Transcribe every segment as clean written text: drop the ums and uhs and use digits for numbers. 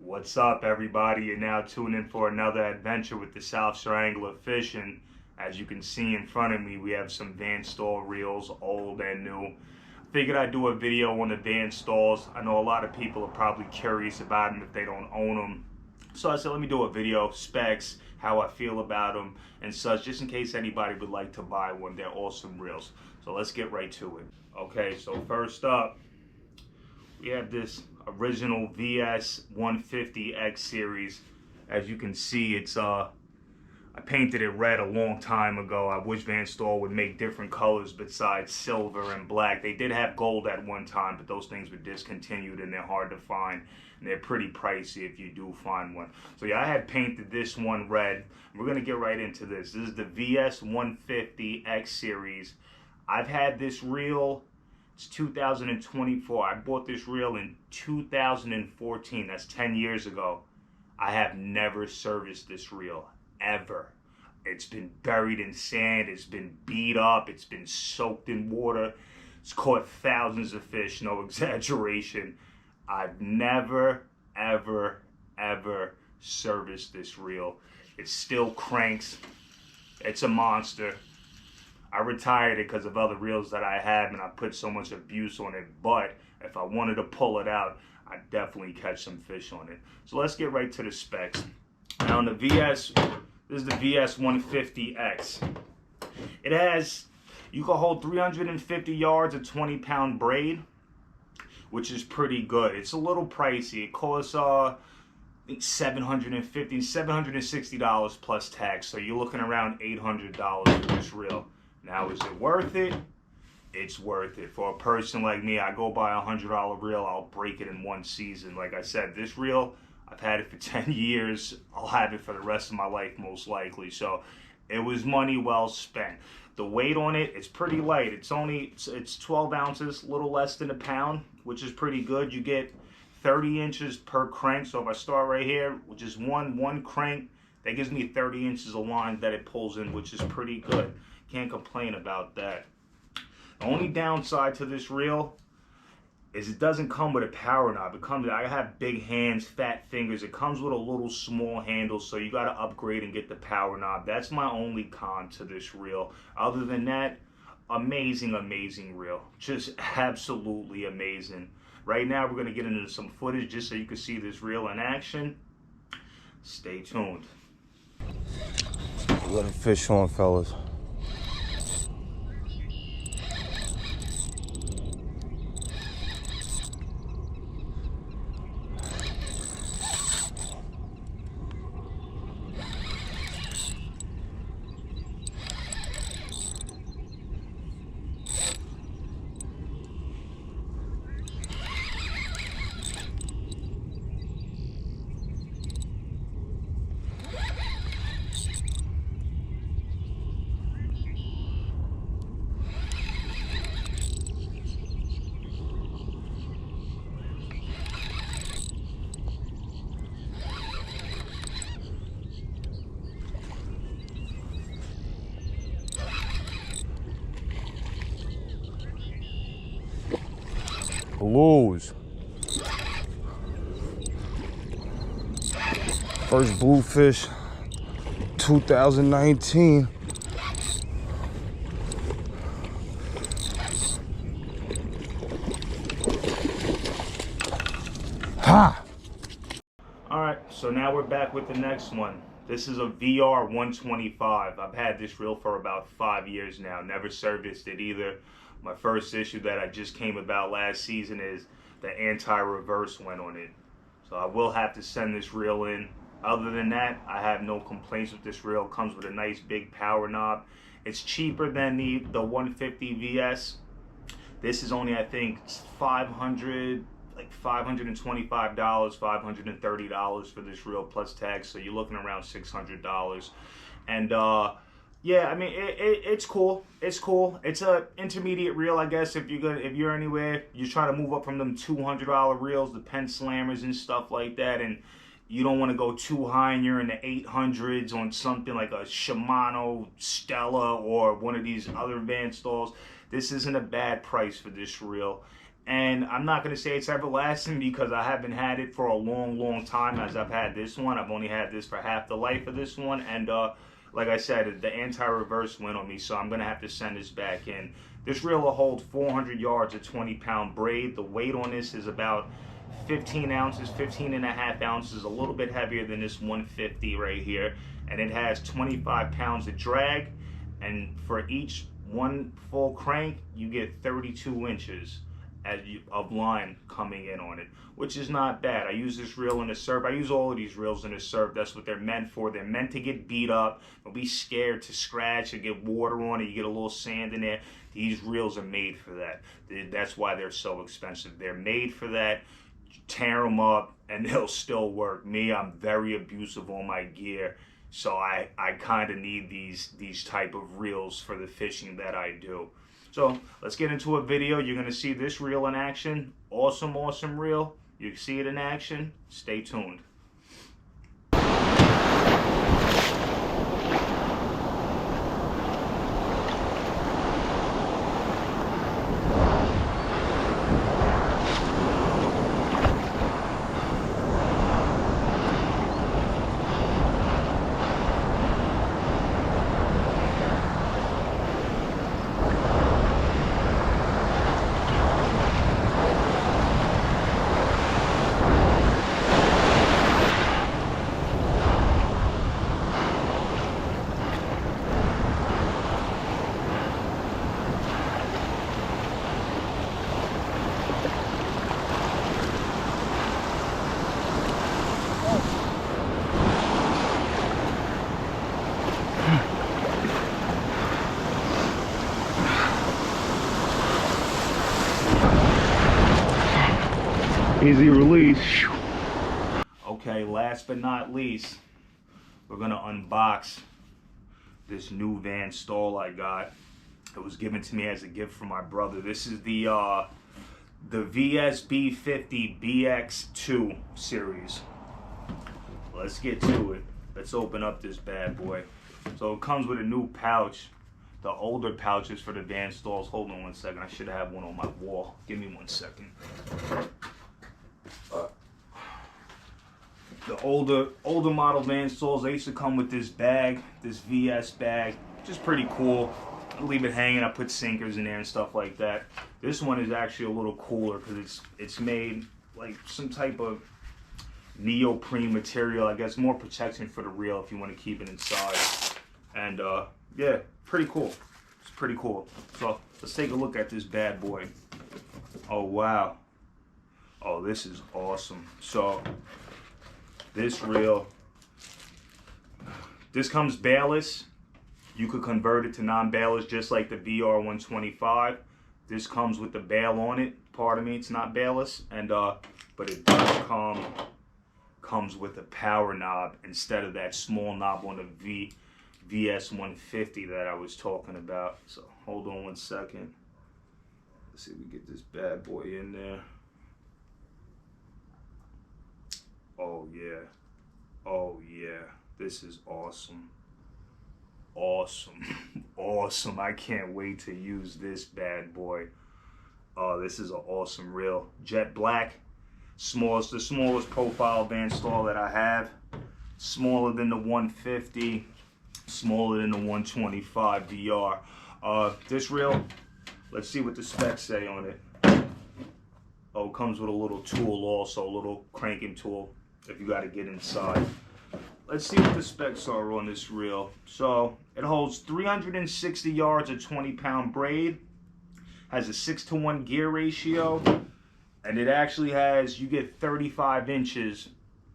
What's up, everybody? You're now tuned in for another adventure with the South Triangle of Fishing. As you can see in front of me, we have some Van Staal reels, old and new. Figured I'd do a video on the Van Staals. I know a lot of people are probably curious about them if they don't own them. So I said, let me do a video, specs, how I feel about them, and such, just in case anybody would like to buy one. They're awesome reels. So let's get right to it. Okay, so first up, we have this original VS150X series. As you can see, it's I painted it red a long time ago. I wish Van Staal would make different colors besides silver and black. They did have gold at one time, but those things were discontinued and they're hard to find. And they're pretty pricey if you do find one. So yeah, I had painted this one red. We're gonna get right into this. This is the VS150X series. I've had this reel. It's 2024. I bought this reel in 2014. That's 10 years ago. I have never serviced this reel, ever. It's been buried in sand. It's been beat up. It's been soaked in water. It's caught thousands of fish, no exaggeration. I've never, ever, ever serviced this reel. It still cranks. It's a monster. I retired it because of other reels that I had, and I put so much abuse on it. But if I wanted to pull it out, I'd definitely catch some fish on it. So let's get right to the specs. Now on the VS, this is the VS150X. It has, you can hold 350 yards of 20-pound braid, which is pretty good. It's a little pricey. It costs I think $760 plus tax. So you're looking around $800 for this reel. Now, is it worth it? It's worth it. For a person like me, I go buy a $100 reel, I'll break it in one season. Like I said, this reel, I've had it for 10 years. I'll have it for the rest of my life, most likely. So it was money well spent. The weight on it, it's pretty light. It's 12 ounces, a little less than a pound, which is pretty good. You get 30 inches per crank. So if I start right here with just one crank, that gives me 30 inches of line that it pulls in, which is pretty good. Can't complain about that. The only downside to this reel is it doesn't come with a power knob. I have big hands, fat fingers. It comes with a little small handle, so you got to upgrade and get the power knob. That's my only con to this reel. Other than that, amazing, amazing reel. Just absolutely amazing. Right now, we're going to get into some footage just so you can see this reel in action. Stay tuned. Let them fish on, fellas. Blues. First bluefish, 2019. Ha! Alright, so now we're back with the next one. This is a VR125. I've had this reel for about 5 years now. Never serviced it either. My first issue that I just came about last season is the anti-reverse went on it. So I will have to send this reel in. Other than that, I have no complaints with this reel. It comes with a nice big power knob. It's cheaper than the 150 VS. This is only, I think, $525, $530 for this reel plus tax. So you're looking around $600. And yeah, I mean, it's cool. It's cool. It's a intermediate reel, I guess. If you're anywhere, you're trying to move up from them $200 reels, the pen slammers and stuff like that, and you don't want to go too high and you're in the 800s on something like a Shimano Stella or one of these other Van Staals. This isn't a bad price for this reel. And I'm not going to say it's everlasting because I haven't had it for a long time as I've had this one. I've only had this for half the life of this one. And like I said, the anti-reverse went on me, so I'm going to have to send this back in. This reel will hold 400 yards of 20-pound braid. The weight on this is about 15 ounces, 15 and a half ounces, a little bit heavier than this 150 right here. And it has 25 pounds of drag. And for each one full crank, you get 32 inches of line coming in on it, which is not bad. I use this reel in a surf. I use all of these reels in a surf. That's what they're meant for. They're meant to get beat up. Don't be scared to scratch or get water on it. You get a little sand in there. These reels are made for that. That's why they're so expensive. They're made for that. Tear them up and they'll still work. Me, I'm very abusive on my gear, so I kind of need these type of reels for the fishing that I do. So let's get into a video. You're going to see this reel in action. Awesome reel. You see it in action. Stay tuned. Easy release. Okay, last but not least, we're gonna unbox this new Van Staal I got. It was given to me as a gift from my brother. This is the VSB50 BX2 series. Let's get to it. Let's open up this bad boy. So it comes with a new pouch. The older pouches for the Van Staals. Hold on one second. I should have one on my wall. Give me 1 second. The older model Van Staals, they used to come with this bag, this VS bag, which is pretty cool. I leave it hanging. I put sinkers in there and stuff like that. This one is actually a little cooler because it's made like some type of neoprene material. I guess more protection for the reel if you want to keep it inside. And yeah, pretty cool. It's pretty cool. So let's take a look at this bad boy. Oh wow. Oh, this is awesome. So this reel, this comes bailless. You could convert it to non-bailless just like the VR125. This comes with the bail on it. Pardon me, it's not bailless, and but it does comes with a power knob instead of that small knob on the VS150 that I was talking about. So hold on 1 second. Let's see if we get this bad boy in there. Oh yeah. Oh yeah. This is awesome. Awesome. Awesome. I can't wait to use this bad boy. Oh, this is an awesome reel. Jet black. The smallest profile Van Staal that I have. Smaller than the 150. Smaller than the 125 VR. This reel, let's see what the specs say on it. Oh, it comes with a little tool also, a little cranking tool if you got to get inside. Let's see what the specs are on this reel. So it holds 360 yards of 20-pound braid, has a 6-to-1 gear ratio, and it actually has, you get 35 inches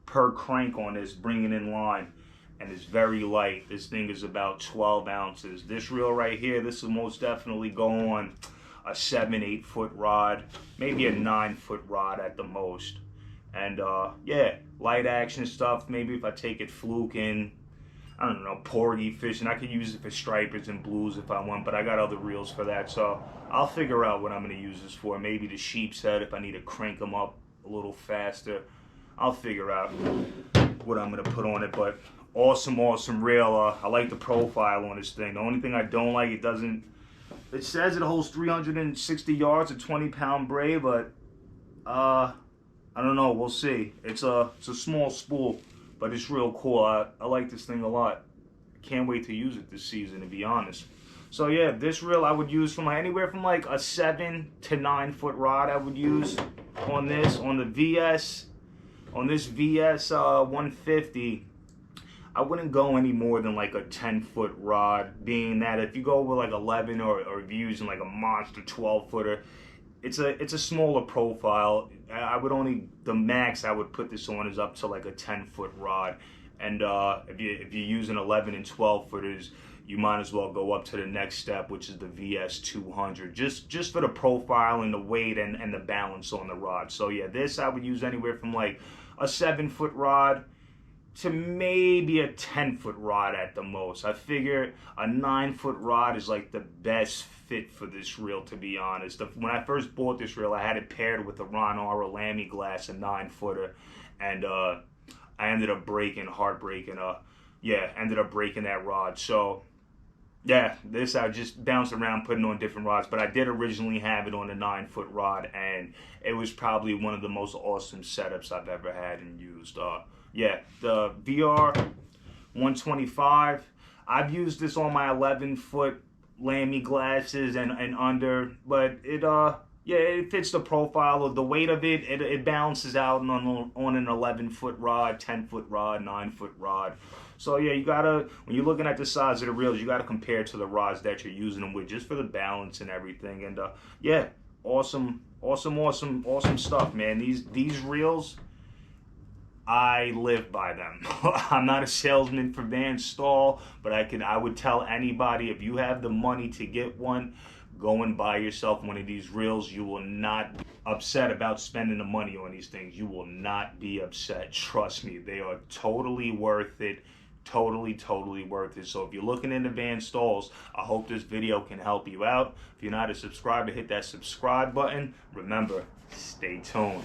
per crank on this, bringing in line, and it's very light. This thing is about 12 ounces. This reel right here, this will most definitely go on a 7-8 foot rod, maybe a 9-foot rod at the most. And yeah, light action stuff. Maybe if I take it fluking, I don't know, porgy fishing, I could use it for stripers and blues if I want, but I got other reels for that, so I'll figure out what I'm going to use this for. Maybe the sheep's head if I need to crank them up a little faster. I'll figure out what I'm going to put on it, but awesome reel. I like the profile on this thing. The only thing I don't like, it doesn't It says it holds 360 yards, a 20-pound braid, but I don't know. We'll see. It's a small spool, but it's real cool. I like this thing a lot. Can't wait to use it this season, to be honest. So yeah, this reel I would use from anywhere from like a 7 to 9 foot rod. I would use on this, on the VS, on this VS150. I wouldn't go any more than like a 10-foot rod, being that if you go with like 11 or if you're using like a monster 12-footer, it's a smaller profile. I would only, the max I would put this on is up to like a 10-foot rod. And if you're using 11 and 12 footers, you might as well go up to the next step, which is the VS200, just for the profile and the weight and the balance on the rod. So yeah, this I would use anywhere from like a 7-foot rod to maybe a 10-foot rod at the most. I figure a 9-foot rod is like the best fit for this reel, to be honest. When I first bought this reel, I had it paired with a Ron Aura Lamy glass, a 9-footer, and I ended up breaking that rod. So yeah, this I just bounced around putting on different rods, but I did originally have it on a 9-foot rod, and it was probably one of the most awesome setups I've ever had and used. Yeah, the VR125, I've used this on my 11-foot Lamy glasses and under, but it yeah, it fits the profile of the weight of it. It balances out on an 11-foot rod, 10-foot rod, 9-foot rod. So yeah, you gotta, when you're looking at the size of the reels, you gotta compare to the rods that you're using them with, just for the balance and everything. And yeah, awesome stuff, man. These reels, I live by them. I'm not a salesman for Van Staal, but I would tell anybody, if you have the money to get one, go and buy yourself one of these reels. You will not be upset about spending the money on these things. You will not be upset. Trust me, they are totally worth it. Totally worth it. So if you're looking into Van Staals, I hope this video can help you out. If you're not a subscriber, hit that subscribe button. Remember, stay tuned.